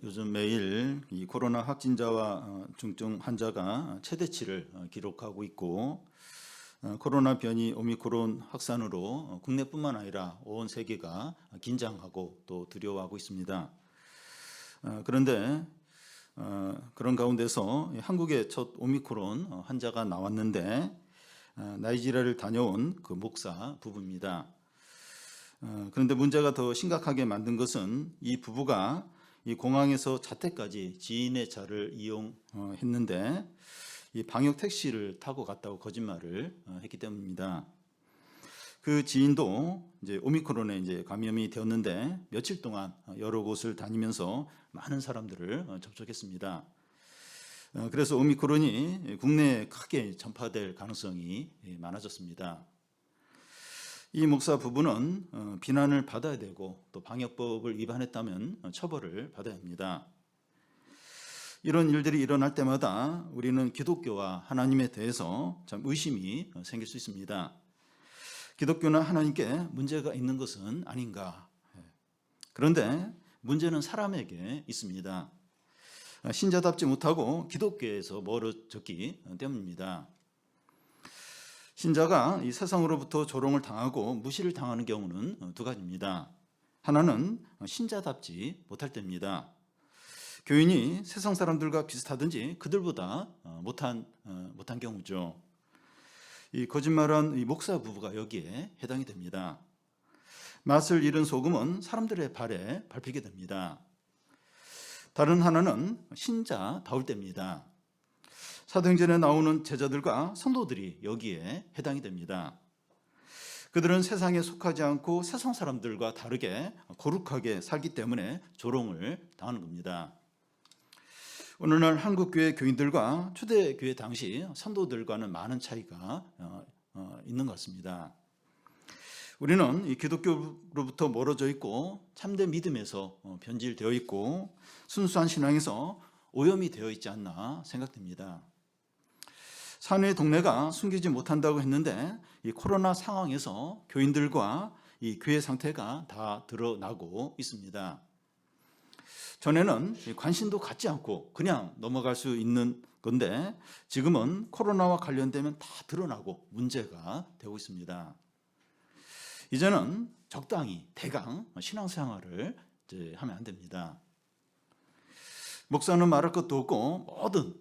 요즘 매일 이 코로나 확진자와 중증 환자가 최대치를 기록하고 있고, 코로나 변이 오미크론 확산으로 국내뿐만 아니라 온 세계가 긴장하고 또 두려워하고 있습니다. 그런데 그런 가운데서 한국의 첫 오미크론 환자가 나왔는데, 나이지리아를 다녀온 그 목사 부부입니다. 그런데 문제가 더 심각하게 만든 것은 이 부부가 이 공항에서 자택까지 지인의 차를 이용했는데 이 방역 택시를 타고 갔다고 거짓말을 했기 때문입니다. 그 지인도 이제 오미크론에 이제 감염이 되었는데 며칠 동안 여러 곳을 다니면서 많은 사람들을 접촉했습니다. 그래서 오미크론이 국내에 크게 전파될 가능성이 많아졌습니다. 이 목사 부부는 비난을 받아야 되고 또 방역법을 위반했다면 처벌을 받아야 합니다. 이런 일들이 일어날 때마다 우리는 기독교와 하나님에 대해서 참 의심이 생길 수 있습니다. 기독교나 하나님께 문제가 있는 것은 아닌가? 그런데 문제는 사람에게 있습니다. 신자답지 못하고 기독교에서 멀어졌기 때문입니다. 신자가 이 세상으로부터 조롱을 당하고 무시를 당하는 경우는 두 가지입니다. 하나는 신자답지 못할 때입니다. 교인이 세상 사람들과 비슷하든지 그들보다 못한 경우죠. 이 거짓말한 이 목사 부부가 여기에 해당이 됩니다. 맛을 잃은 소금은 사람들의 발에 밟히게 됩니다. 다른 하나는 신자다울 때입니다. 사도행전에 나오는 제자들과 성도들이 여기에 해당이 됩니다. 그들은 세상에 속하지 않고 세상 사람들과 다르게 거룩하게 살기 때문에 조롱을 당하는 겁니다. 오늘날 한국교회 교인들과 초대교회 당시 성도들과는 많은 차이가 있는 것 같습니다. 우리는 이 기독교로부터 멀어져 있고 참된 믿음에서 변질되어 있고 순수한 신앙에서 오염이 되어 있지 않나 생각됩니다. 사내 동네가 숨기지 못한다고 했는데 이 코로나 상황에서 교인들과 이 교회 상태가 다 드러나고 있습니다. 전에는 관심도 갖지 않고 그냥 넘어갈 수 있는 건데 지금은 코로나와 관련되면 다 드러나고 문제가 되고 있습니다. 이제는 적당히 대강 신앙생활을 이제 하면 안 됩니다. 목사는 말할 것도 없고 모든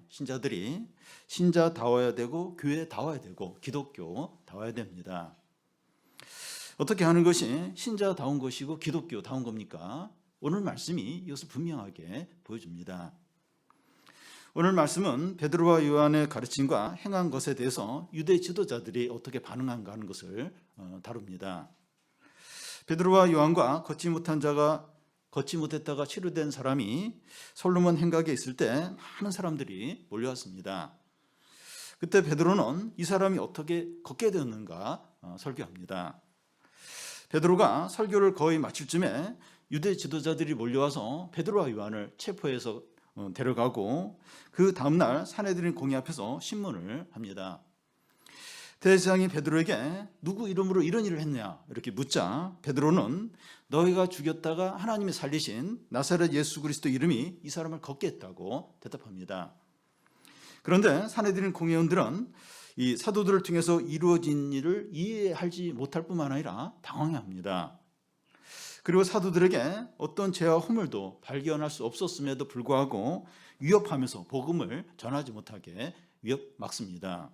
신자들이 신자다워야 되고 교회다워야 되고 기독교다워야 됩니다. 어떻게 하는 것이 신자다운 것이고 기독교다운 겁니까? 오늘 말씀이 이것을 분명하게 보여줍니다. 오늘 말씀은 베드로와 요한의 가르침과 행한 것에 대해서 유대 지도자들이 어떻게 반응한가 하는 것을 다룹니다. 베드로와 요한과 걷지 못했다가 치료된 사람이 솔로몬 행각에 있을 때 많은 사람들이 몰려왔습니다. 그때 베드로는 이 사람이 어떻게 걷게 되었는가 설교합니다. 베드로가 설교를 거의 마칠 쯤에 유대 지도자들이 몰려와서 베드로와 요한을 체포해서 데려가고 그 다음날 산헤드린 공의 앞에서 신문을 합니다. 대제사장이 베드로에게 누구 이름으로 이런 일을 했냐 이렇게 묻자 베드로는 너희가 죽였다가 하나님이 살리신 나사렛 예수 그리스도 이름이 이 사람을 걷게 했다고 대답합니다. 그런데 산헤드린 공회원들은 이 사도들을 통해서 이루어진 일을 이해하지 못할 뿐만 아니라 당황해합니다. 그리고 사도들에게 어떤 죄와 허물도 발견할 수 없었음에도 불구하고 위협하면서 복음을 전하지 못하게 막습니다.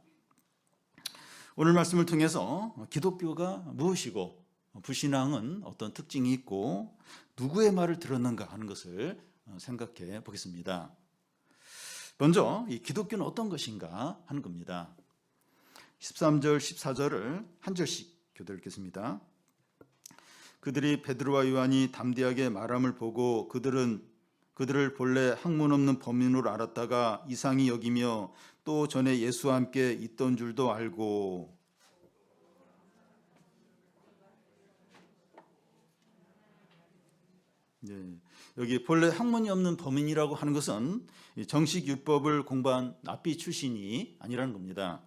오늘 말씀을 통해서 기독교가 무엇이고 불신앙은 어떤 특징이 있고 누구의 말을 들었는가 하는 것을 생각해 보겠습니다. 먼저 이 기독교는 어떤 것인가 하는 겁니다. 13절 14절을 한 절씩 교대 읽겠습니다. 그들이 베드로와 요한이 담대하게 말함을 보고 그들을 본래 학문 없는 범인으로 알았다가 이상히 여기며 또 전에 예수와 함께 있던 줄도 알고. 네, 여기 본래 학문이 없는 범인이라고 하는 것은 정식 율법을 공부한 랍비 출신이 아니라는 겁니다.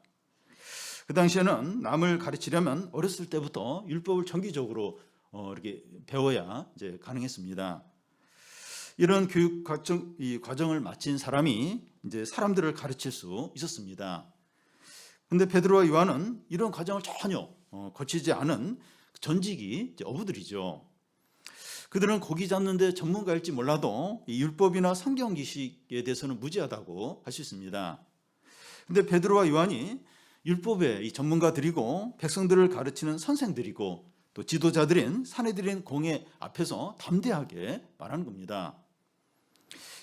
그 당시에는 남을 가르치려면 어렸을 때부터 율법을 정기적으로 이렇게 배워야 이제 가능했습니다. 이런 교육 과정을 마친 사람이 이제 사람들을 가르칠 수 있었습니다. 근데 베드로와 요한은 이런 과정을 전혀 거치지 않은 전직이 어부들이죠. 그들은 고기 잡는데 전문가일지 몰라도 이 율법이나 성경 지식에 대해서는 무지하다고 할 수 있습니다. 근데 베드로와 요한이 율법의 이 전문가들이고 백성들을 가르치는 선생들이고 또 지도자들인 사내들인 공회 앞에서 담대하게 말하는 겁니다.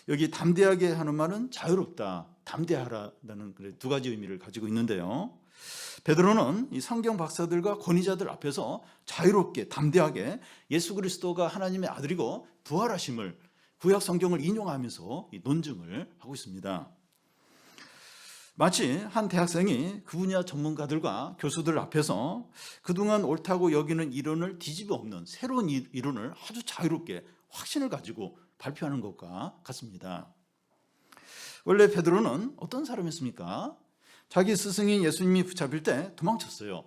여기 담대하게 하는 말은 자유롭다, 담대하라는 두 가지 의미를 가지고 있는데요. 베드로는 이 성경 박사들과 권위자들 앞에서 자유롭게 담대하게 예수 그리스도가 하나님의 아들이고 부활하심을 구약 성경을 인용하면서 이 논증을 하고 있습니다. 마치 한 대학생이 그 분야 전문가들과 교수들 앞에서 그동안 옳다고 여기는 이론을 뒤집어 엎는 새로운 이론을 아주 자유롭게 확신을 가지고 발표하는 것과 같습니다. 원래 베드로는 어떤 사람이었습니까? 자기 스승인 예수님이 붙잡힐 때 도망쳤어요.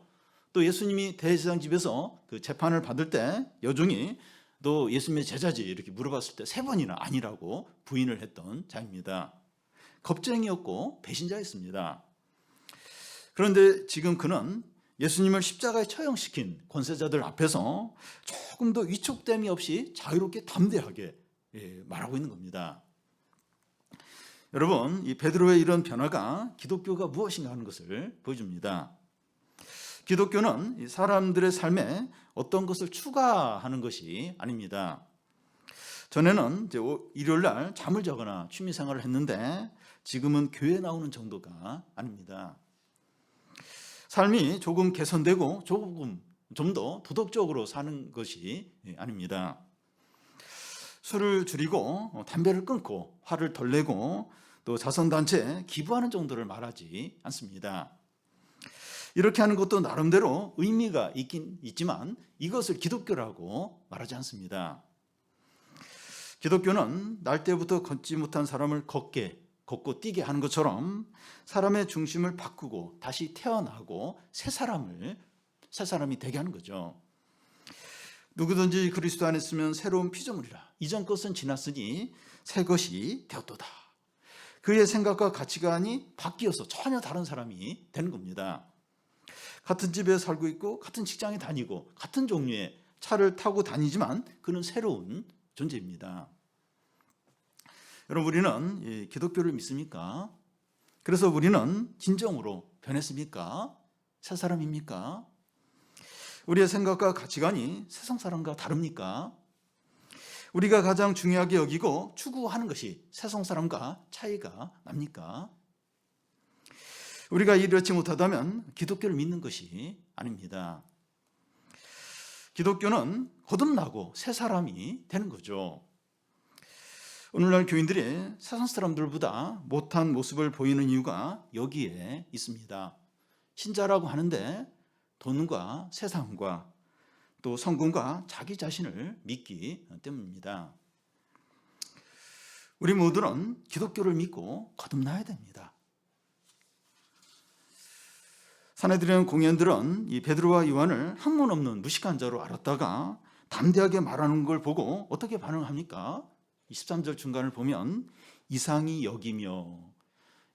또 예수님이 대제사장 집에서 그 재판을 받을 때 여종이 너 예수님의 제자지 이렇게 물어봤을 때 3번이나 아니라고 부인을 했던 자입니다. 겁쟁이였고 배신자였습니다. 그런데 지금 그는 예수님을 십자가에 처형시킨 권세자들 앞에서 조금 더 위축됨이 없이 자유롭게 담대하게 말하고 있는 겁니다. 여러분, 이 베드로의 이런 변화가 기독교가 무엇인가 하는 것을 보여줍니다. 기독교는 사람들의 삶에 어떤 것을 추가하는 것이 아닙니다. 전에는 이제 일요일 날 잠을 자거나 취미 생활을 했는데 지금은 교회 나오는 정도가 아닙니다. 삶이 조금 개선되고 조금 좀 더 도덕적으로 사는 것이 아닙니다. 술을 줄이고 담배를 끊고 화를 덜 내고 또 자선단체에 기부하는 정도를 말하지 않습니다. 이렇게 하는 것도 나름대로 의미가 있긴 있지만 이것을 기독교라고 말하지 않습니다. 기독교는 날 때부터 걷지 못한 사람을 걷고 뛰게 하는 것처럼 사람의 중심을 바꾸고 다시 태어나고 새 사람이 되게 하는 거죠. 누구든지 그리스도 안에 있으면 새로운 피조물이라. 이전 것은 지났으니 새 것이 되었도다. 그의 생각과 가치관이 바뀌어서 전혀 다른 사람이 되는 겁니다. 같은 집에 살고 있고 같은 직장에 다니고 같은 종류의 차를 타고 다니지만 그는 새로운 존재입니다. 여러분, 우리는 이 기독교를 믿습니까? 그래서 우리는 진정으로 변했습니까? 새 사람입니까? 우리의 생각과 가치관이 세상 사람과 다릅니까? 우리가 가장 중요하게 여기고 추구하는 것이 세상 사람과 차이가 납니까? 우리가 이렇지 못하다면 기독교를 믿는 것이 아닙니다. 기독교는 거듭나고 새 사람이 되는 거죠. 오늘날 교인들이 세상 사람들보다 못한 모습을 보이는 이유가 여기에 있습니다. 신자라고 하는데 돈과 세상과 또 성공과 자기 자신을 믿기 때문입니다. 우리 모두는 기독교를 믿고 거듭나야 됩니다. 사내들의 공연들은 이 베드로와 요한을 학문 없는 무식한 자로 알았다가 담대하게 말하는 걸 보고 어떻게 반응합니까? 13절 중간을 보면 이상히 여기며,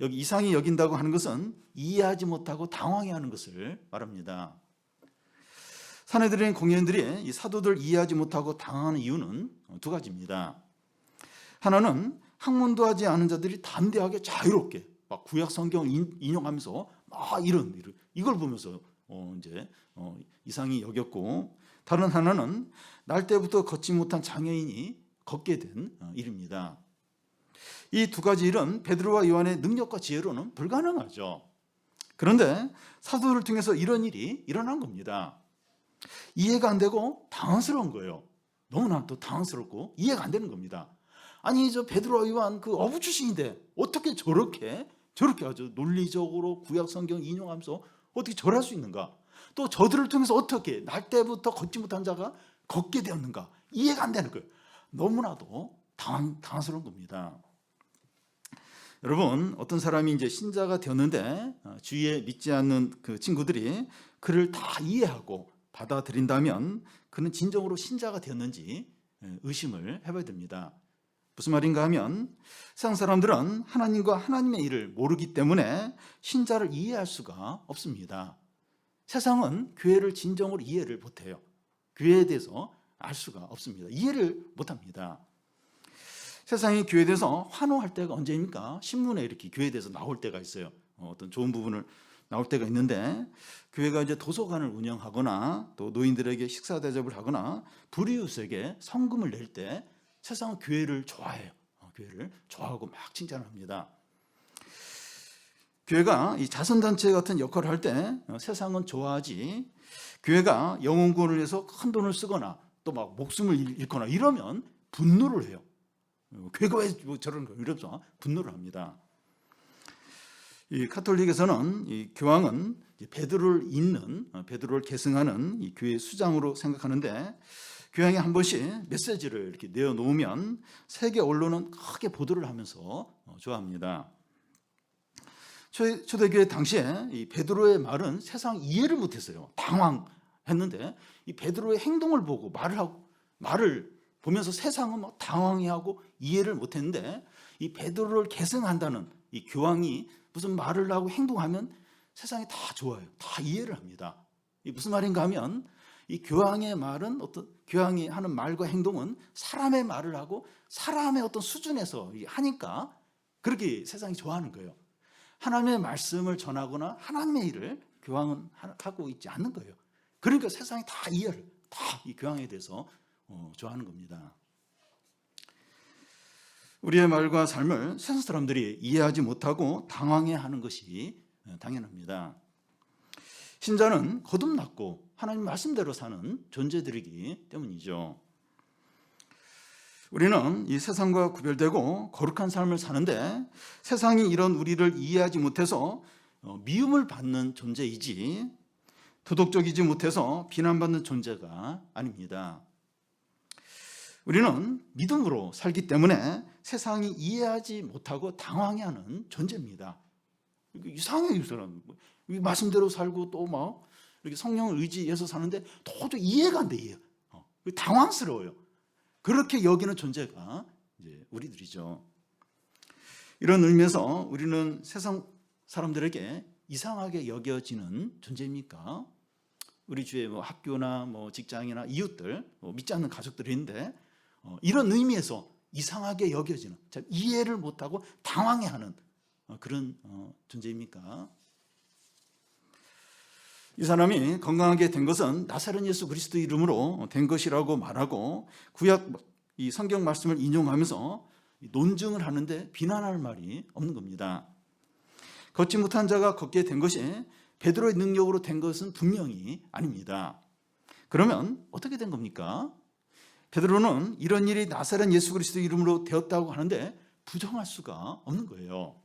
여기 이상히 여긴다고 하는 것은 이해하지 못하고 당황해하는 것을 말합니다. 사내들인 공연들이 이 사도들 이해하지 못하고 당황하는 이유는 두 가지입니다. 하나는 학문도 하지 않은 자들이 담대하게 자유롭게 막 구약 성경 인용하면서 막 이걸 보면서 이상히 여겼고, 다른 하나는 날 때부터 걷지 못한 장애인이 걷게 된 일입니다. 이 두 가지 일은 베드로와 요한의 능력과 지혜로는 불가능하죠. 그런데 사도를 통해서 이런 일이 일어난 겁니다. 이해가 안 되고 당황스러운 거예요. 너무나 또 당황스럽고 이해가 안 되는 겁니다. 아니, 저 베드로와 요한 그 어부 출신인데 어떻게 저렇게 아주 논리적으로 구약 성경 인용하면서 어떻게 저럴 수 있는가? 또 저들을 통해서 어떻게 날 때부터 걷지 못한 자가 걷게 되었는가? 이해가 안 되는 거예요. 너무나도 당황스러운 겁니다. 여러분, 어떤 사람이 이제 신자가 되었는데 주위에 믿지 않는 그 친구들이 그를 다 이해하고 받아들인다면 그는 진정으로 신자가 되었는지 의심을 해봐야 됩니다. 무슨 말인가 하면 세상 사람들은 하나님과 하나님의 일을 모르기 때문에 신자를 이해할 수가 없습니다. 세상은 교회를 진정으로 이해를 못해요. 교회에 대해서 알 수가 없습니다. 이해를 못합니다. 세상이 교회에 대해서 환호할 때가 언제입니까? 신문에 이렇게 교회에 대해서 나올 때가 있어요. 어떤 좋은 부분을 나올 때가 있는데, 교회가 이제 도서관을 운영하거나 또 노인들에게 식사 대접을 하거나 불이웃에게 성금을 낼 때 세상은 교회를 좋아해요. 교회를 좋아하고 막 칭찬합니다. 교회가 이 자선단체 같은 역할을 할 때 세상은 좋아하지, 교회가 영혼구원을 위해서 큰 돈을 쓰거나 또 막 목숨을 잃거나 이러면 분노를 해요. 교회가 왜 저런 거 이러면서 분노를 합니다. 이 카톨릭에서는 이 교황은 베드로를 잇는, 베드로를 계승하는 이 교회 수장으로 생각하는데, 교황이 한 번씩 메시지를 이렇게 내어놓으면 세계 언론은 크게 보도를 하면서 좋아합니다. 초대교회 당시에 이 베드로의 말은 세상 이해를 못했어요. 당황했는데 이 베드로의 행동을 보고 말을 보면서 세상은 막 당황해하고 이해를 못했는데, 이 베드로를 계승한다는 이 교황이 무슨 말을 하고 행동하면 세상이 다 좋아요. 다 이해를 합니다. 이 무슨 말인가 하면 이 교황의 말은, 어떤 교황이 하는 말과 행동은 사람의 말을 하고 사람의 어떤 수준에서 하니까 그렇게 세상이 좋아하는 거예요. 하나님의 말씀을 전하거나 하나님의 일을 교황은 하고 있지 않는 거예요. 그러니까 세상이 다 이해를, 다 이 교황에 대해서 좋아하는 겁니다. 우리의 말과 삶을 세상 사람들이 이해하지 못하고 당황해하는 것이 당연합니다. 신자는 거듭났고 하나님 말씀대로 사는 존재들이기 때문이죠. 우리는 이 세상과 구별되고 거룩한 삶을 사는데, 세상이 이런 우리를 이해하지 못해서 미움을 받는 존재이지 도덕적이지 못해서 비난받는 존재가 아닙니다. 우리는 믿음으로 살기 때문에 세상이 이해하지 못하고 당황해하는 존재입니다. 이상해요, 이 사람. 말씀대로 살고 또 막 이렇게 성령을 의지해서 사는데 도저히 이해가 안 돼. 당황스러워요. 그렇게 여기는 존재가 이제 우리들이죠. 이런 의미에서 우리는 세상 사람들에게 이상하게 여겨지는 존재입니까? 우리 주위에 학교나 직장이나 이웃들, 믿지 않는 가족들이 있는데, 이런 의미에서 이상하게 여겨지는, 이해를 못하고 당황해하는 그런 존재입니까? 이 사람이 건강하게 된 것은 나사렛 예수 그리스도 이름으로 된 것이라고 말하고, 구약 이 성경 말씀을 인용하면서 논증을 하는데 비난할 말이 없는 겁니다. 걷지 못한 자가 걷게 된 것이 베드로의 능력으로 된 것은 분명히 아닙니다. 그러면 어떻게 된 겁니까? 베드로는 이런 일이 나사렛 예수 그리스도 이름으로 되었다고 하는데 부정할 수가 없는 거예요.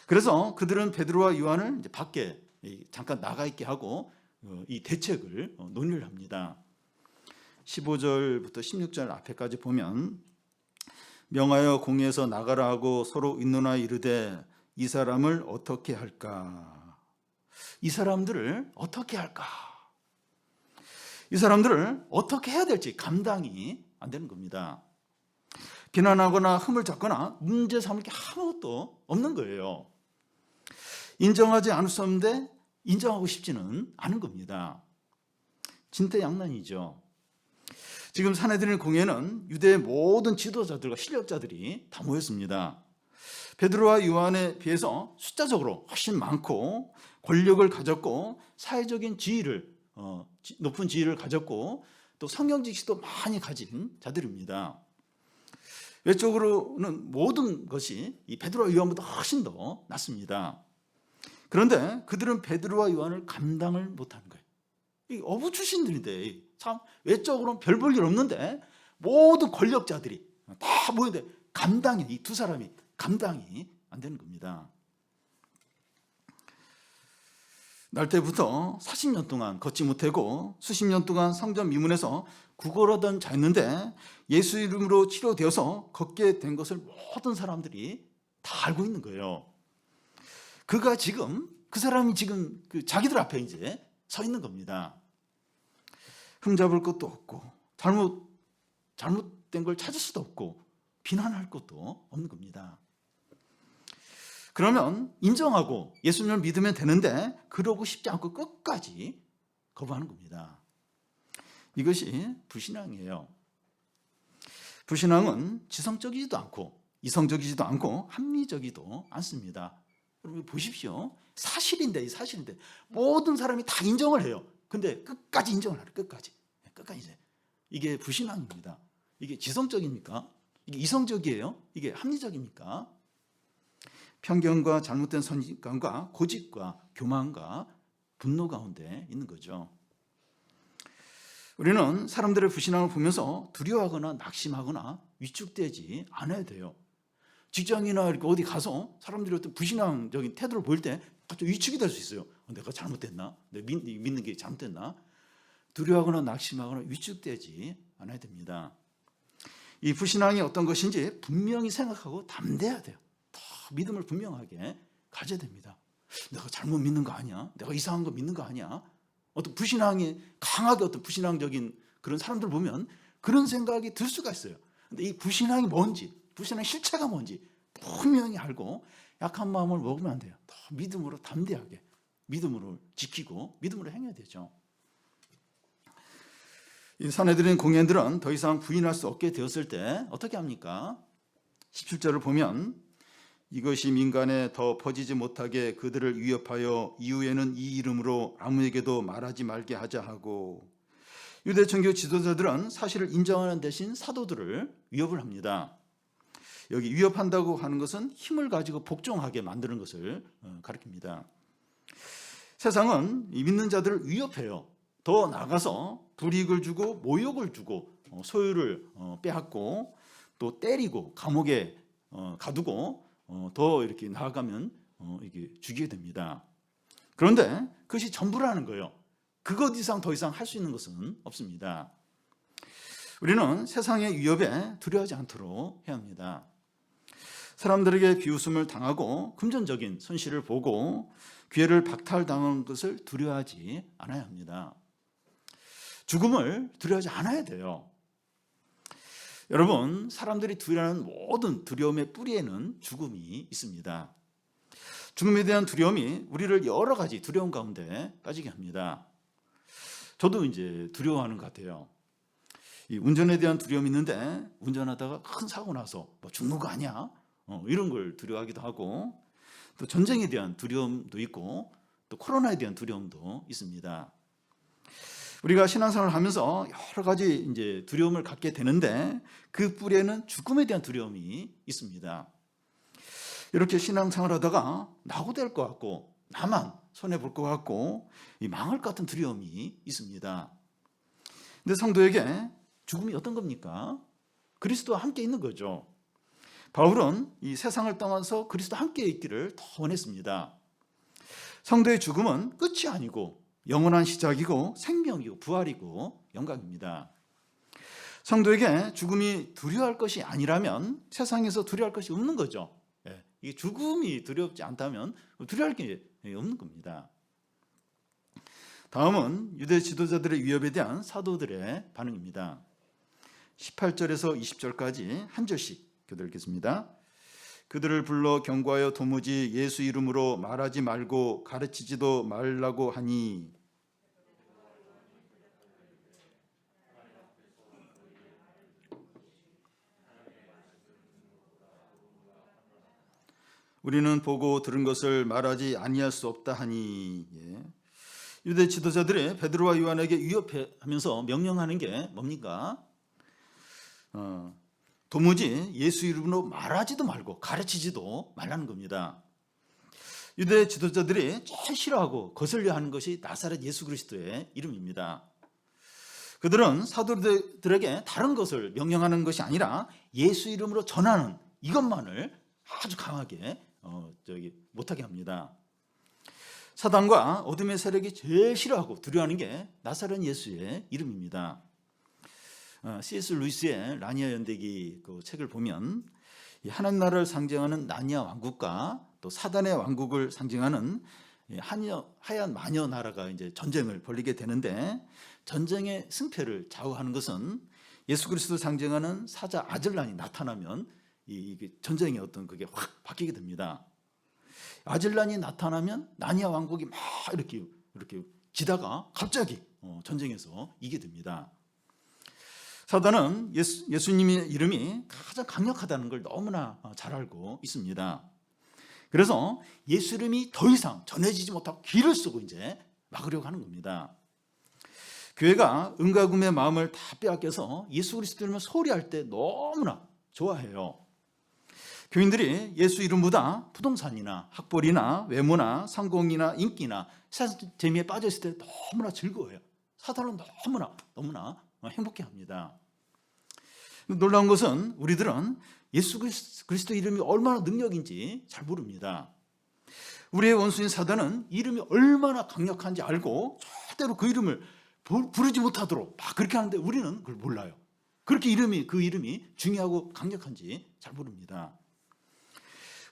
그래서 그들은 베드로와 요한을 이제 밖에 잠깐 나가 있게 하고 이 대책을 논의를 합니다. 15절부터 16절 앞에까지 보면, 명하여 공회에서 나가라 하고 서로 의논하여 이르되 이 사람을 어떻게 할까? 이 사람들을 어떻게 할까? 이 사람들을 어떻게 해야 될지 감당이 안 되는 겁니다. 비난하거나 흠을 잡거나 문제 삼을 게 아무것도 없는 거예요. 인정하지 않을 수 없는데 인정하고 싶지는 않은 겁니다. 진퇴양난이죠. 지금 사내들의 공회는 유대의 모든 지도자들과 실력자들이 다 모였습니다. 베드로와 요한에 비해서 숫자적으로 훨씬 많고 권력을 가졌고 사회적인 지위를 높은 지위를 가졌고 또 성경 지식도 많이 가진 자들입니다. 외적으로는 모든 것이 이 베드로와 요한보다 훨씬 더 낫습니다. 그런데 그들은 베드로와 요한을 감당을 못하는 거예요. 이 어부 출신들인데 참 외적으로는 별 볼 일 없는데 모든 권력자들이 다 모이는데 이 두 사람이 감당이 안 되는 겁니다. 날 때부터 40년 동안 걷지 못하고 수십 년 동안 성전 미문에서 구걸하던 자였는데 예수 이름으로 치료되어서 걷게 된 것을 모든 사람들이 다 알고 있는 거예요. 그 사람이 지금 자기들 앞에 이제 서 있는 겁니다. 흠잡을 것도 없고 잘못된 걸 찾을 수도 없고 비난할 것도 없는 겁니다. 그러면 인정하고 예수님을 믿으면 되는데 그러고 싶지 않고 끝까지 거부하는 겁니다. 이것이 불신앙이에요. 불신앙은 지성적이지도 않고 이성적이지도 않고 합리적이지도 않습니다. 여러분 보십시오. 사실인데 모든 사람이 다 인정을 해요. 근데 끝까지 인정을 하래. 끝까지 이게 불신앙입니다. 이게 지성적입니까? 이게 이성적이에요? 이게 합리적입니까? 편견과 잘못된 선입관과 고집과 교만과 분노 가운데 있는 거죠. 우리는 사람들의 불신앙을 보면서 두려워하거나 낙심하거나 위축되지 않아야 돼요. 직장이나 이렇게 어디 가서 사람들이 어떤 불신앙적인 태도를 보일 때 갑자기 위축이 될 수 있어요. 내가 잘못됐나? 내가 믿는 게 잘못됐나? 두려워하거나 낙심하거나 위축되지 않아야 됩니다. 이 불신앙이 어떤 것인지 분명히 생각하고 담대해야 돼요. 더 믿음을 분명하게 가져야 됩니다. 내가 잘못 믿는 거 아니야? 내가 이상한 거 믿는 거 아니야? 어떤 불신앙이 강하게 어떤 불신앙적인 그런 사람들 보면 그런 생각이 들 수가 있어요. 근데 이 불신앙이 뭔지, 불신앙의 실체가 뭔지 분명히 알고 약한 마음을 먹으면 안 돼요. 더 믿음으로 담대하게 믿음으로 지키고 믿음으로 행해야 되죠. 이 사내들인 공예들은 더 이상 부인할 수 없게 되었을 때 어떻게 합니까? 17절을 보면 이것이 민간에 더 퍼지지 못하게 그들을 위협하여 이후에는 이 이름으로 아무에게도 말하지 말게 하자 하고, 유대 종교 지도자들은 사실을 인정하는 대신 사도들을 위협을 합니다. 여기 위협한다고 하는 것은 힘을 가지고 복종하게 만드는 것을 가리킵니다. 세상은 이 믿는 자들을 위협해요. 더 나아가서 불이익을 주고 모욕을 주고 소유를 빼앗고 또 때리고 감옥에 가두고 더 이렇게 나아가면 이게 죽이게 됩니다. 그런데 그것이 전부라는 거예요. 그것 이상 더 이상 할 수 있는 것은 없습니다. 우리는 세상의 위협에 두려워하지 않도록 해야 합니다. 사람들에게 비웃음을 당하고 금전적인 손실을 보고 기회를 박탈당한 것을 두려워하지 않아야 합니다. 죽음을 두려워하지 않아야 돼요. 여러분, 사람들이 두려워하는 모든 두려움의 뿌리에는 죽음이 있습니다. 죽음에 대한 두려움이 우리를 여러 가지 두려움 가운데 빠지게 합니다. 저도 이제 두려워하는 것 같아요. 이 운전에 대한 두려움이 있는데 운전하다가 큰 사고 나서 뭐 죽는 거 아니야? 이런 걸 두려워하기도 하고, 또 전쟁에 대한 두려움도 있고 또 코로나에 대한 두려움도 있습니다. 우리가 신앙생활을 하면서 여러 가지 이제 두려움을 갖게 되는데 그 뿌리에는 죽음에 대한 두려움이 있습니다. 이렇게 신앙생활을 하다가 낙오될 것 같고 나만 손해볼 것 같고 망할 것 같은 두려움이 있습니다. 근데 성도에게 죽음이 어떤 겁니까? 그리스도와 함께 있는 거죠. 바울은 이 세상을 떠나서 그리스도와 함께 있기를 더 원했습니다. 성도의 죽음은 끝이 아니고 영원한 시작이고 생명이고 부활이고 영광입니다. 성도에게 죽음이 두려워할 것이 아니라면 세상에서 두려워할 것이 없는 거죠. 이 죽음이 두렵지 않다면 두려워할 게 없는 겁니다. 다음은 유대 지도자들의 위협에 대한 사도들의 반응입니다. 18절에서 20절까지 한 절씩 교독하겠습니다. 그들을 불러 경고하여 도무지 예수 이름으로 말하지 말고 가르치지도 말라고 하니, 우리는 보고 들은 것을 말하지 아니할 수 없다 하니. 유대 지도자들이 베드로와 요한에게 위협하면서 명령하는 게 뭡니까? 도무지 예수 이름으로 말하지도 말고 가르치지도 말라는 겁니다. 유대 지도자들이 제일 싫어하고 거슬려 하는 것이 나사렛 예수 그리스도의 이름입니다. 그들은 사도들에게 다른 것을 명령하는 것이 아니라 예수 이름으로 전하는 이것만을 아주 강하게 못하게 합니다. 사단과 어둠의 세력이 제일 싫어하고 두려워하는 게 나사렛 예수의 이름입니다. C.S. 루이스의 라니아 연대기 그 책을 보면 하나님 나라를 상징하는 나니아 왕국과 또 사단의 왕국을 상징하는 하얀 마녀 나라가 이제 전쟁을 벌이게 되는데 전쟁의 승패를 좌우하는 것은 예수 그리스도 상징하는 사자 아젤란이 나타나면 이게 전쟁의 어떤 그게 확 바뀌게 됩니다. 아젤란이 나타나면 나니아 왕국이 막 이렇게 기다가 갑자기 전쟁에서 이기게 됩니다. 사단은 예수님의 이름이 가장 강력하다는 걸 너무나 잘 알고 있습니다. 그래서 예수 이름이 더 이상 전해지지 못하고 길을 쓰고 이제 막으려고 하는 겁니다. 교회가 은가금의 마음을 다 빼앗겨서 예수 그리스도 이름을 소리할 때 너무나 좋아해요. 교인들이 예수 이름보다 부동산이나 학벌이나 외모나 성공이나 인기나 세상 재미에 빠져있을 때 너무나 즐거워해요. 사단은 너무나 행복해합니다. 놀라운 것은 우리들은 예수 그리스도 이름이 얼마나 능력인지 잘 모릅니다. 우리의 원수인 사단은 이름이 얼마나 강력한지 알고 절대로 그 이름을 부르지 못하도록 막 그렇게 하는데 우리는 그걸 몰라요. 그렇게 그 이름이 중요하고 강력한지 잘 모릅니다.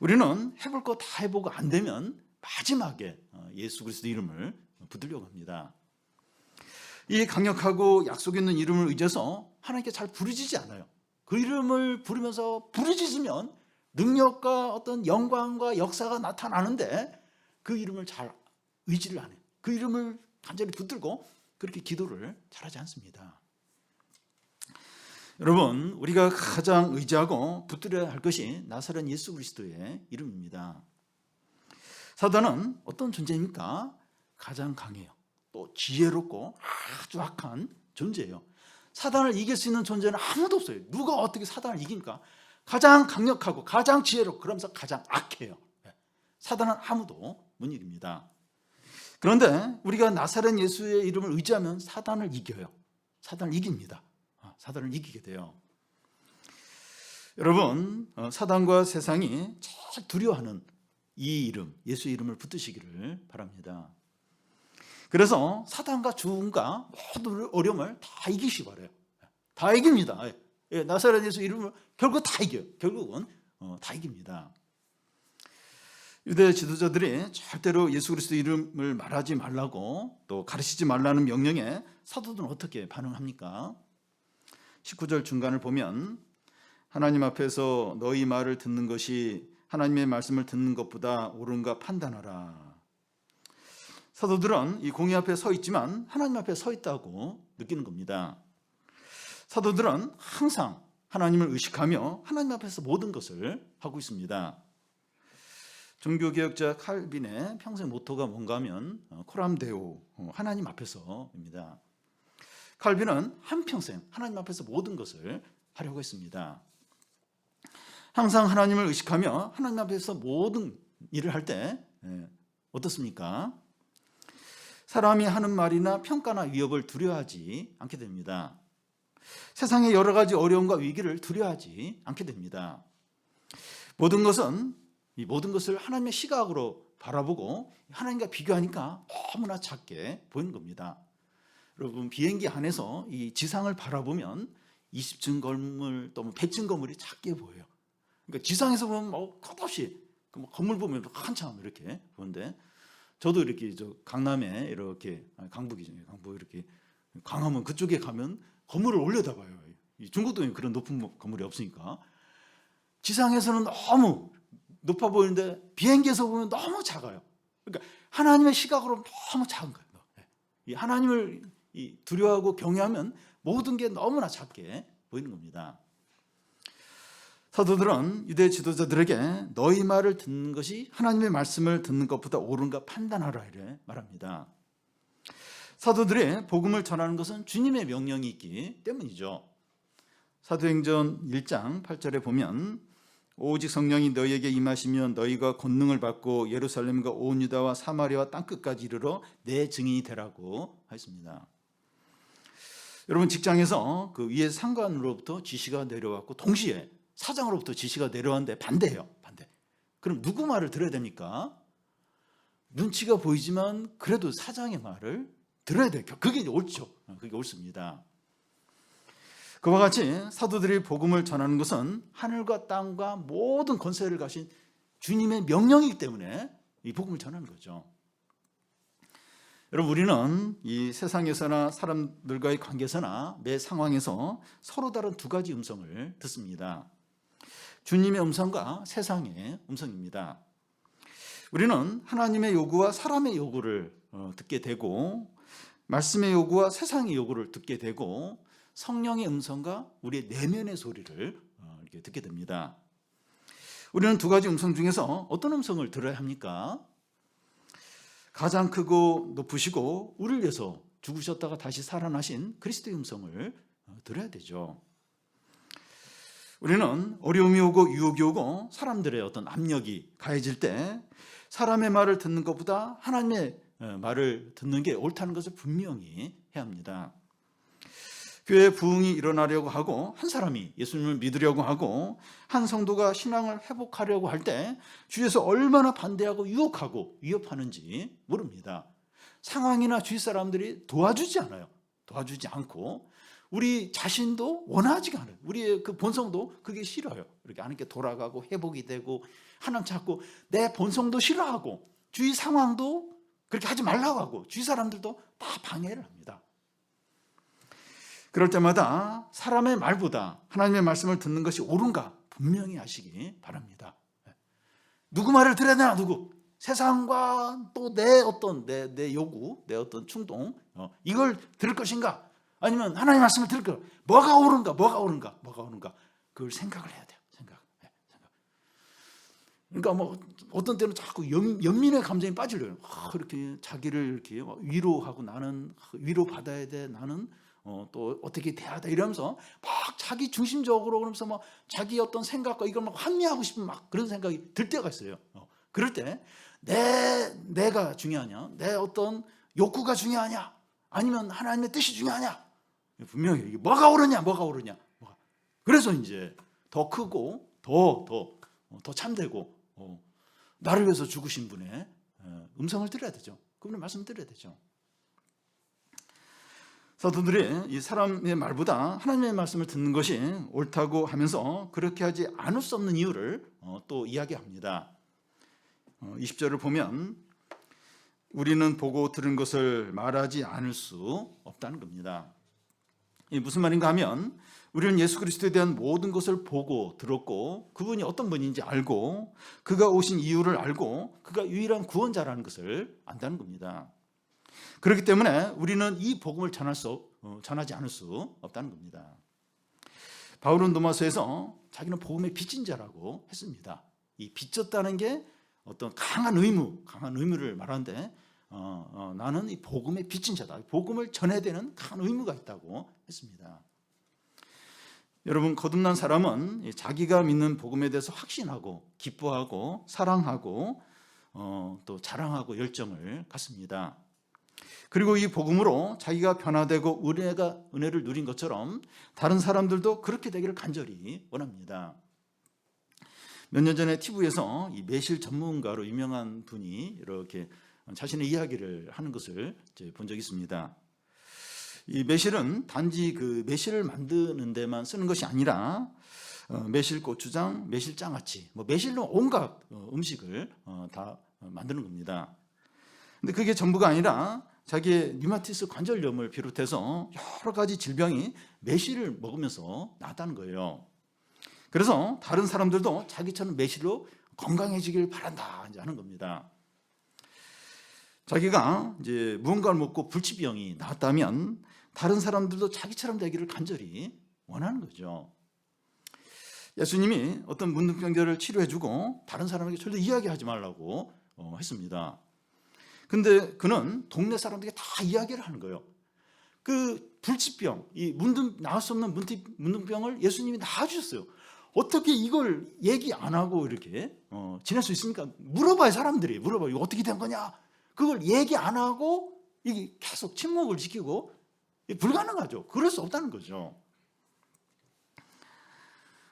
우리는 해볼 거 다 해보고 안 되면 마지막에 예수 그리스도 이름을 붙들려고 합니다. 이 강력하고 약속 있는 이름을 의지해서 하나님께 잘 부르짖지 않아요. 그 이름을 부르면서 부르짖으면 능력과 어떤 영광과 역사가 나타나는데 그 이름을 잘 의지를 안 해요. 그 이름을 간절히 붙들고 그렇게 기도를 잘하지 않습니다. 여러분, 우리가 가장 의지하고 붙들어야 할 것이 나사렛 예수 그리스도의 이름입니다. 사단은 어떤 존재입니까? 가장 강해요. 또 지혜롭고 아주 악한 존재예요. 사단을 이길 수 있는 존재는 아무도 없어요. 누가 어떻게 사단을 이깁니까? 가장 강력하고 가장 지혜롭고 그러면서 가장 악해요. 사단은 아무도 못 이깁니다. 그런데 우리가 나사렛 예수의 이름을 의지하면 사단을 이겨요. 사단을 이깁니다. 사단을 이기게 돼요. 여러분, 사단과 세상이 제일 두려워하는 이 이름, 예수의 이름을 붙드시기를 바랍니다. 그래서 사단과 죽음과 모든 어려움을 다 이기시기 바라요. 다 이깁니다. 나사렛 예수 이름을 결국 다 이겨요. 결국은 다 이깁니다. 유대 지도자들이 절대로 예수 그리스도 이름을 말하지 말라고 또 가르치지 말라는 명령에 사도들은 어떻게 반응합니까? 19절 중간을 보면 하나님 앞에서 너희 말을 듣는 것이 하나님의 말씀을 듣는 것보다 옳은가 판단하라. 사도들은 이 공의 앞에 서 있지만 하나님 앞에 서 있다고 느끼는 겁니다. 사도들은 항상 하나님을 의식하며 하나님 앞에서 모든 것을 하고 있습니다. 종교개혁자 칼빈의 평생 모토가 뭔가 하면 코람 데오, 하나님 앞에서입니다. 칼빈은 한평생 하나님 앞에서 모든 것을 하려고 했습니다. 항상 하나님을 의식하며 하나님 앞에서 모든 일을 할 때 어떻습니까? 사람이 하는 말이나 평가나 위협을 두려워하지 않게 됩니다. 세상의 여러 가지 어려움과 위기를 두려워하지 않게 됩니다. 모든 것을 하나님의 시각으로 바라보고 하나님과 비교하니까 너무나 작게 보이는 겁니다. 여러분, 비행기 안에서 이 지상을 바라보면 20층 건물 또 100층 건물이 작게 보여요. 그러니까 지상에서 보면 끝없이 건물 보면 한참 이렇게 보는데, 저도 이렇게 강남에 이렇게 강북이죠. 강북 이렇게 광화문 그쪽에 가면 건물을 올려다봐요. 중국도 그런 높은 건물이 없으니까 지상에서는 너무 높아 보이는데 비행기에서 보면 너무 작아요. 그러니까 하나님의 시각으로 너무 작은 거예요. 이 하나님을 두려워하고 경외하면 모든 게 너무나 작게 보이는 겁니다. 사도들은 유대 지도자들에게 너희 말을 듣는 것이 하나님의 말씀을 듣는 것보다 옳은가 판단하라 이래 말합니다. 사도들의 복음을 전하는 것은 주님의 명령이 있기 때문이죠. 사도행전 1장 8절에 보면 오직 성령이 너희에게 임하시면 너희가 권능을 받고 예루살렘과 온 유다와 사마리아와 땅끝까지 이르러 내 증인이 되라고 하였습니다. 여러분, 직장에서 그 위에 상관으로부터 지시가 내려왔고 동시에 사장으로부터 지시가 내려왔는데 반대해요. 반대. 그럼 누구 말을 들어야 됩니까? 눈치가 보이지만 그래도 사장의 말을 들어야 돼요. 그게 옳죠. 그게 옳습니다. 그와 같이 사도들이 복음을 전하는 것은 하늘과 땅과 모든 권세를 가신 주님의 명령이기 때문에 이 복음을 전하는 거죠. 여러분, 우리는 이 세상에서나 사람들과의 관계에서나 매 상황에서 서로 다른 두 가지 음성을 듣습니다. 주님의 음성과 세상의 음성입니다. 우리는 하나님의 요구와 사람의 요구를 듣게 되고, 말씀의 요구와 세상의 요구를 듣게 되고, 성령의 음성과 우리의 내면의 소리를 이렇게 듣게 됩니다. 우리는 두 가지 음성 중에서 어떤 음성을 들어야 합니까? 가장 크고 높으시고 우리를 위해서 죽으셨다가 다시 살아나신 그리스도의 음성을 들어야 되죠. 우리는 어려움이 오고 유혹이 오고 사람들의 어떤 압력이 가해질 때 사람의 말을 듣는 것보다 하나님의 말을 듣는 게 옳다는 것을 분명히 해야 합니다. 교회 부흥이 일어나려고 하고 한 사람이 예수님을 믿으려고 하고 한 성도가 신앙을 회복하려고 할 때 주위에서 얼마나 반대하고 유혹하고 위협하는지 모릅니다. 상황이나 주위 사람들이 도와주지 않아요. 도와주지 않고 우리 자신도 원하지가 않아요. 우리의 그 본성도 그게 싫어요. 이렇게 하나님께 돌아가고 회복이 되고 하나님 찾고 내 본성도 싫어하고 주위 상황도 그렇게 하지 말라고 하고 주위 사람들도 다 방해를 합니다. 그럴 때마다 사람의 말보다 하나님의 말씀을 듣는 것이 옳은가 분명히 아시기 바랍니다. 누구 말을 들어야 되나? 누구? 세상과 또 내 어떤 내 요구, 내 어떤 충동 이걸 들을 것인가? 아니면 하나님의 말씀을 들을 거? 뭐가 옳은가? 그걸 생각을 해야 돼요. 생각. 그러니까 뭐 어떤 때는 자꾸 연민의 감정이 빠지려요. 이렇게 자기를 이렇게 위로하고 나는 위로 받아야 돼. 나는 또 어떻게 돼야 돼 이러면서 막 자기 중심적으로 그러면서 막 자기 어떤 생각과 이걸 막 합리하고 싶은 막 그런 생각이 들 때가 있어요. 그럴 때 내가 중요하냐, 내 어떤 욕구가 중요하냐, 아니면 하나님의 뜻이 중요하냐, 분명히 이게 뭐가 옳으냐. 그래서 이제 더 크고 더 참되고 나를 위해서 죽으신 분의 음성을 들어야 되죠. 그분의 말씀을 들어야 되죠. 사도들이 이 사람의 말보다 하나님의 말씀을 듣는 것이 옳다고 하면서 그렇게 하지 않을 수 없는 이유를 또 이야기합니다. 20절을 보면 우리는 보고 들은 것을 말하지 않을 수 없다는 겁니다. 이게 무슨 말인가 하면 우리는 예수 그리스도에 대한 모든 것을 보고 들었고 그분이 어떤 분인지 알고 그가 오신 이유를 알고 그가 유일한 구원자라는 것을 안다는 겁니다. 그렇기 때문에 우리는 이 복음을 전하지 않을 수 없다는 겁니다. 바울은 로마서에서 자기는 복음의 빚진 자라고 했습니다. 이 빚졌다는 게 어떤 강한 의무를 말하는데 나는 이 복음의 빚진 자다. 복음을 전해야 되는 강한 의무가 있다고 했습니다. 여러분, 거듭난 사람은 자기가 믿는 복음에 대해서 확신하고 기뻐하고 사랑하고 또 자랑하고 열정을 갖습니다. 그리고 이 복음으로 자기가 변화되고 은혜를 누린 것처럼 다른 사람들도 그렇게 되기를 간절히 원합니다. 몇 년 전에 TV에서 이 매실 전문가로 유명한 분이 이렇게 자신의 이야기를 하는 것을 본 적이 있습니다. 이 매실은 단지 그 매실을 만드는 데만 쓰는 것이 아니라 매실 고추장, 매실 장아찌, 매실로 온갖 음식을 다 만드는 겁니다. 근데 그게 전부가 아니라 자기의 류마티스 관절염을 비롯해서 여러 가지 질병이 매실을 먹으면서 나았다는 거예요. 그래서 다른 사람들도 자기처럼 매실로 건강해지길 바란다 하는 겁니다. 자기가 이제 무언가를 먹고 불치병이 나았다면 다른 사람들도 자기처럼 되기를 간절히 원하는 거죠. 예수님이 어떤 문둥병자를 치료해주고 다른 사람에게 절대 이야기하지 말라고 했습니다. 근데 그는 동네 사람들에게 다 이야기를 하는 거예요. 그 불치병, 이 나을 수 없는 문둥병을 예수님이 나아주셨어요. 어떻게 이걸 얘기 안 하고 이렇게 지낼 수 있습니까? 물어봐요. 사람들이 물어봐요. 이거 어떻게 된 거냐? 그걸 얘기 안 하고 이게 계속 침묵을 지키고 불가능하죠. 그럴 수 없다는 거죠.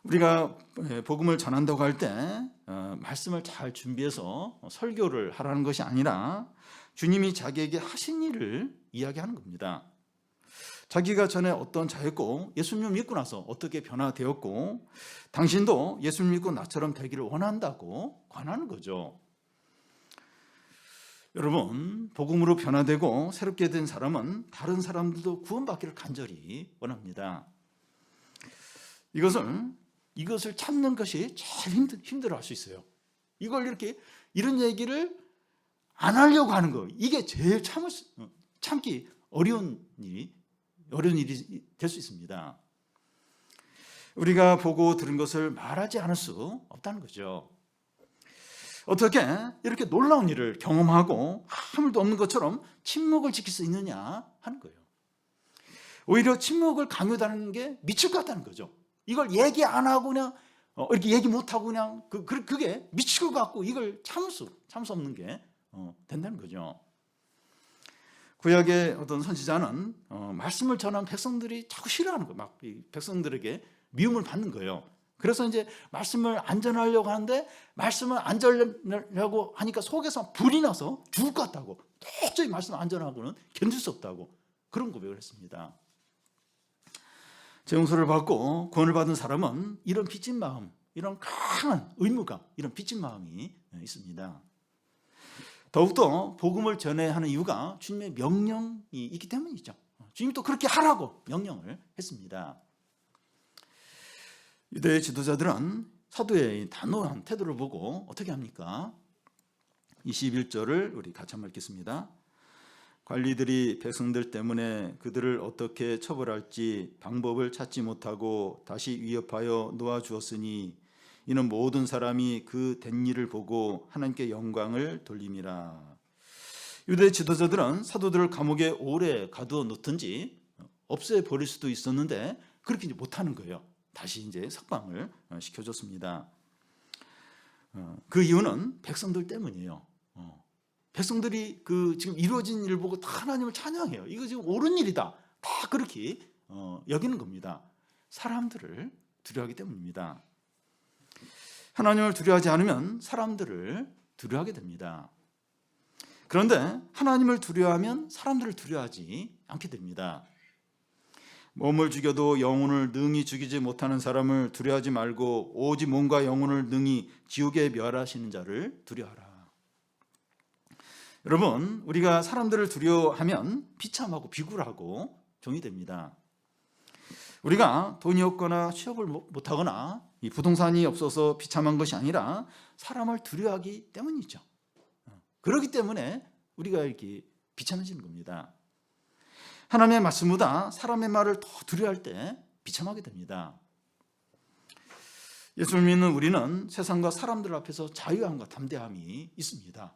우리가 복음을 전한다고 할 때 말씀을 잘 준비해서 설교를 하라는 것이 아니라 주님이 자기에게 하신 일을 이야기하는 겁니다. 자기가 전에 어떤 자였고 예수님을 믿고 나서 어떻게 변화되었고 당신도 예수님을 믿고 나처럼 되기를 원한다고 권하는 거죠. 여러분, 복음으로 변화되고 새롭게 된 사람은 다른 사람들도 구원받기를 간절히 원합니다. 이것을 참는 것이 제일 힘들어할 수 있어요. 이걸 이런 얘기를 안 하려고 하는 거, 이게 제일 참기 어려운 일이 될 수 있습니다. 우리가 보고 들은 것을 말하지 않을 수 없다는 거죠. 어떻게 이렇게 놀라운 일을 경험하고 아무 일도 없는 것처럼 침묵을 지킬 수 있느냐 하는 거예요. 오히려 침묵을 강요하는 게 미칠 것 같다는 거죠. 이걸 얘기 안 하고 그냥 이렇게 얘기 못 하고 그냥 그게 미칠 것 같고 이걸 참을 수 없는 게 된다는 거죠. 구약의 어떤 선지자는 말씀을 전한 백성들이 자꾸 싫어하는 거예요. 막 백성들에게 미움을 받는 거예요. 그래서 이제 말씀을 안 전하려고 하는데 말씀을 안 전하려고 하니까 속에서 불이 나서 죽을 것 같다고, 도저히 말씀 안 전하고는 견딜 수 없다고 그런 고백을 했습니다. 재용서를 받고 구원을 받은 사람은 이런 빚진 마음, 이런 강한 의무감, 이런 빚진 마음이 있습니다. 더욱더 복음을 전해야 하는 이유가 주님의 명령이 있기 때문이죠. 주님이 또 그렇게 하라고 명령을 했습니다. 유대 지도자들은 사도의 단호한 태도를 보고 어떻게 합니까? 21절을 우리 같이 한번 읽겠습니다. 관리들이 백성들 때문에 그들을 어떻게 처벌할지 방법을 찾지 못하고 다시 위협하여 놓아주었으니 이는 모든 사람이 그 된 일을 보고 하나님께 영광을 돌림이라. 유대 지도자들은 사도들을 감옥에 오래 가두어 놓든지 없애버릴 수도 있었는데 그렇게 이제 못하는 거예요. 다시 이제 석방을 시켜줬습니다. 그 이유는 백성들 때문이에요. 백성들이 지금 이루어진 일을 보고 다 하나님을 찬양해요. 이거 지금 옳은 일이다. 다 그렇게 여기는 겁니다. 사람들을 두려워하기 때문입니다. 하나님을 두려워하지 않으면 사람들을 두려워하게 됩니다. 그런데 하나님을 두려워하면 사람들을 두려워하지 않게 됩니다. 몸을 죽여도 영혼을 능히 죽이지 못하는 사람을 두려워하지 말고 오직 몸과 영혼을 능히 지옥에 멸하시는 자를 두려워하라. 여러분, 우리가 사람들을 두려워하면 비참하고 비굴하고 종이 됩니다. 우리가 돈이 없거나 취업을 못하거나 이 부동산이 없어서 비참한 것이 아니라 사람을 두려워하기 때문이죠. 그렇기 때문에 우리가 이렇게 비참해지는 겁니다. 하나님의 말씀보다 사람의 말을 더 두려워할 때 비참하게 됩니다. 예수를 믿는 우리는 세상과 사람들 앞에서 자유함과 담대함이 있습니다.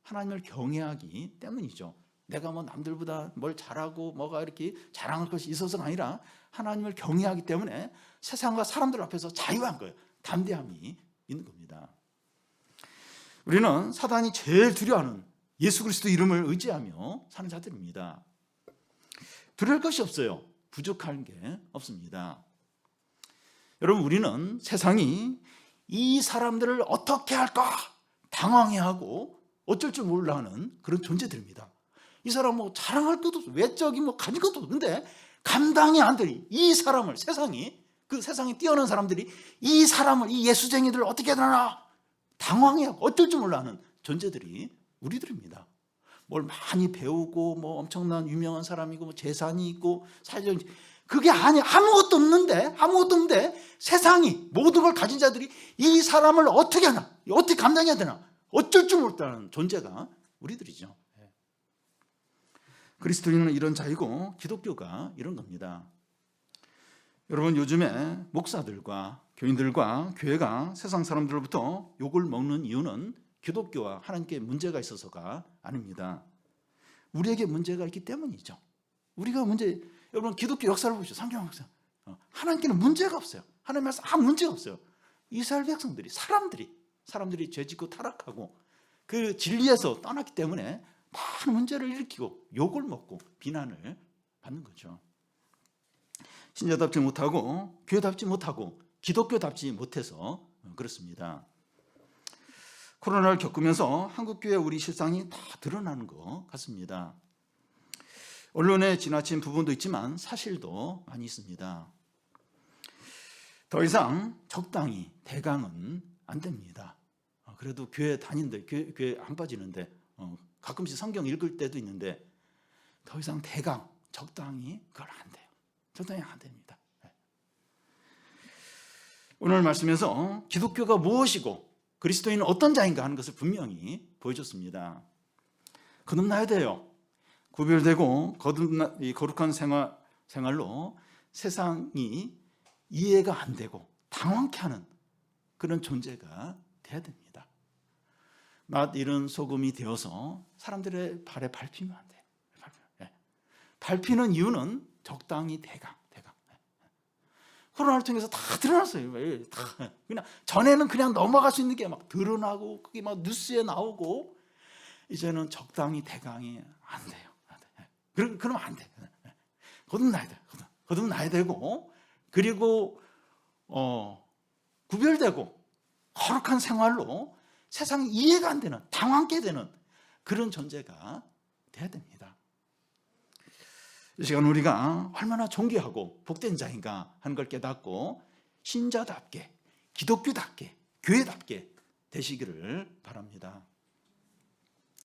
하나님을 경외하기 때문이죠. 내가 뭐 남들보다 뭘 잘하고 뭐가 이렇게 자랑할 것이 있어서가 아니라 하나님을 경외하기 때문에 세상과 사람들 앞에서 자유한 거예요. 담대함이 있는 겁니다. 우리는 사단이 제일 두려워하는 예수 그리스도 이름을 의지하며 사는 자들입니다. 두려울 것이 없어요. 부족한 게 없습니다. 여러분, 우리는 세상이 이 사람들을 어떻게 할까 당황해하고 어쩔 줄 몰라 하는 그런 존재들입니다. 이 사람 뭐 자랑할 것도 없어. 외적인 뭐 가진 것도 없어. 근데 감당이 안 돼. 이 사람을 그 세상에 뛰어난 사람들이 이 사람을, 이 예수쟁이들을 어떻게 하나 당황해하고 어쩔 줄 몰라 하는 존재들이 우리들입니다. 뭘 많이 배우고 뭐 엄청난 유명한 사람이고 뭐 재산이 있고 사회적 그게 아니 아무것도 없는데 세상이 모든 걸 가진 자들이 이 사람을 어떻게 하나, 어떻게 감당해야 되나, 어쩔 줄 모르다는 존재가 우리들이죠. 그리스도인은 이런 자이고 기독교가 이런 겁니다. 여러분, 요즘에 목사들과 교인들과 교회가 세상 사람들로부터 욕을 먹는 이유는 기독교와 하나님께 문제가 있어서가 아닙니다. 우리에게 문제가 있기 때문이죠. 여러분, 기독교 역사를 보시죠. 성경 역사. 하나님께는 문제가 없어요. 하나님 말씀 아무 문제가 없어요. 이스라엘 백성들이 사람들이 죄짓고 타락하고 그 진리에서 떠났기 때문에 많은 문제를 일으키고 욕을 먹고 비난을 받는 거죠. 신자답지 못하고 교회답지 못하고 기독교답지 못해서 그렇습니다. 코로나를 겪으면서 한국교회 우리 실상이 다 드러나는 것 같습니다. 언론에 지나친 부분도 있지만 사실도 많이 있습니다. 더 이상 적당히 대강은 안 됩니다. 그래도 교회 다니는데 교회 안 빠지는데 가끔씩 성경 읽을 때도 있는데 더 이상 대강, 적당히 그걸 안 돼요. 적당히 안 됩니다. 오늘 말씀에서 기독교가 무엇이고 그리스도인은 어떤 자인가 하는 것을 분명히 보여줬습니다. 거듭나야 돼요. 구별되고 거룩한 생활로 세상이 이해가 안 되고 당황케 하는 그런 존재가 돼야 됩니다. 맛 잃은 소금이 되어서 사람들의 발에 밟히면 안 돼요. 밟히는 이유는 적당히 대강. 코로나를 통해서 다 드러났어요. 그냥 전에는 그냥 넘어갈 수 있는 게 막 드러나고 그게 막 뉴스에 나오고 이제는 적당히 대강이 안 돼요. 그러면 안 돼. 거듭나야 돼. 거듭나야 되고 그리고 구별되고 거룩한 생활로 세상 이해가 안 되는 당황케 되는 그런 존재가 돼야 됩니다. 이 시간 우리가 얼마나 존귀하고 복된 자인가 하는 걸 깨닫고 신자답게 기독교답게 교회답게 되시기를 바랍니다.